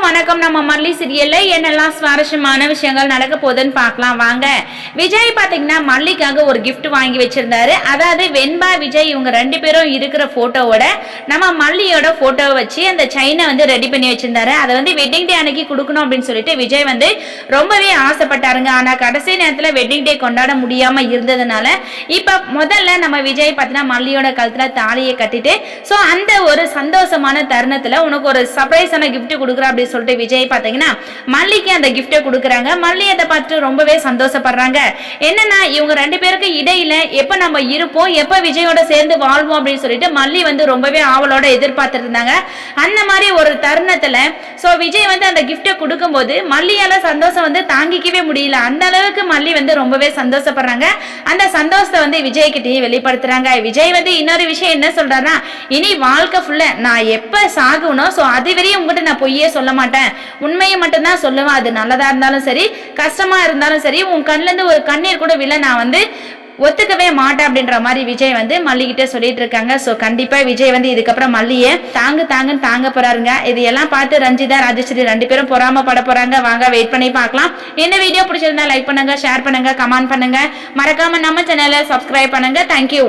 வணக்கம். நம்ம மல்லி சீரியல்ல என்னெல்லாம் சுவாரஸ்யமான விஷயங்கள் நடக்க போகுதுன்னு பார்க்கலாம் வாங்க. விஜய் பாத்தீங்கன்னா மல்லிக்காக ஒரு கிஃப்ட் வாங்கி வச்சிருந்தாரு. அதாவது வெண்பா விஜய் இவங்க ரெண்டு பேரும் இருக்கிற போட்டோவோட நம்ம மல்லியோட போட்டோவை வச்சு அந்த செயினை வந்து ரெடி பண்ணி வச்சிருந்தாரு. அதை வந்து வெட்டிங் டே அன்னைக்கு கொடுக்கணும் அப்படின்னு சொல்லிட்டு விஜய் வந்து ரொம்பவே ஆசைப்பட்டாருங்க. ஆனா கடைசி நேரத்துல வெட்டிங் டே கொண்டாட முடியாம இருந்ததுனால இப்ப முதல்ல நம்ம விஜய் பார்த்தீங்கன்னா மல்லியோட கழுத்துல தாலியை கட்டிட்டு ஸோ அந்த ஒரு சந்தோஷமான தருணத்துல உனக்கு ஒரு சர்ப்ரைஸான கிஃப்ட் கொடுக்குற அப்படின்னு சொல்லிட்டு விஜய் பாத்தீங்கன்னா மல்லிக்கு அந்த கிஃப்டை கொடுக்குறாங்க. மல்லி அதை பார்த்து ரொம்பவே சந்தோஷப்படுறாங்க. என்னன்னா இவங்க ரெண்டு பேருக்கு இடையில எப்ப நம்ம இருப்போம், எப்ப விஜயோட சேர்ந்து வாழ்வோம் அப்படின்னு சொல்லிட்டு மல்லி வந்து ரொம்பவே ஆவலோட எதிர்பார்த்துட்டு இருந்தாங்க. அந்த மாதிரி ஒரு தருணத்துல சோ விஜய் வந்து அந்த கிஃப்டை கொடுக்கும்போது மல்லியால சந்தோஷம் வந்து தாங்கிக்கவே முடியல. அந்த அளவுக்கு மல்லி வந்து ரொம்பவே சந்தோஷப்படுறாங்க. அந்த சந்தோஷத்தை வந்து விஜய் கிட்டேயே வெளிப்படுத்துறாங்க. விஜய் வந்து இன்னொரு விஷயம் என்ன சொல்றாருன்னா, இனி வாழ்க்கை ஃபுல்லா நான் எப்ப சாகணும் சோ அது வரையும் உங்ககிட்ட நான் பொய்யே சொல்ல மாட்டேன், உண்மையை மட்டும்தான் சொல்லுவேன். அது நல்லதா இருந்தாலும் சரி கஷ்டமா இருந்தாலும் சரி உன் கண்ணுல இருந்து ஒரு கண்ணீர் கூட விழ நான் வந்து ஒத்துக்கவே மாட்டேன் அப்படின்ற மாதிரி விஜய் வந்து மல்லிகிட்ட சொல்லிட்டு இருக்காங்க. ஸோ கண்டிப்பா விஜய் வந்து இதுக்கப்புறம் மல்லியை தாங்குன்னு தாங்க போறாருங்க. இது எல்லாம் பார்த்து ரஞ்சிதா ராஜஸ்ரீ ரெண்டு பேரும் பொறாம பட போறாங்க. வாங்க வெயிட் பண்ணி பார்க்கலாம். இந்த வீடியோ பிடிச்சிருந்தா லைக் பண்ணுங்க, ஷேர் பண்ணுங்க, கமெண்ட் பண்ணுங்க, மறக்காம நம்ம சேனலை சப்ஸ்கிரைப் பண்ணுங்க. தேங்க்யூ.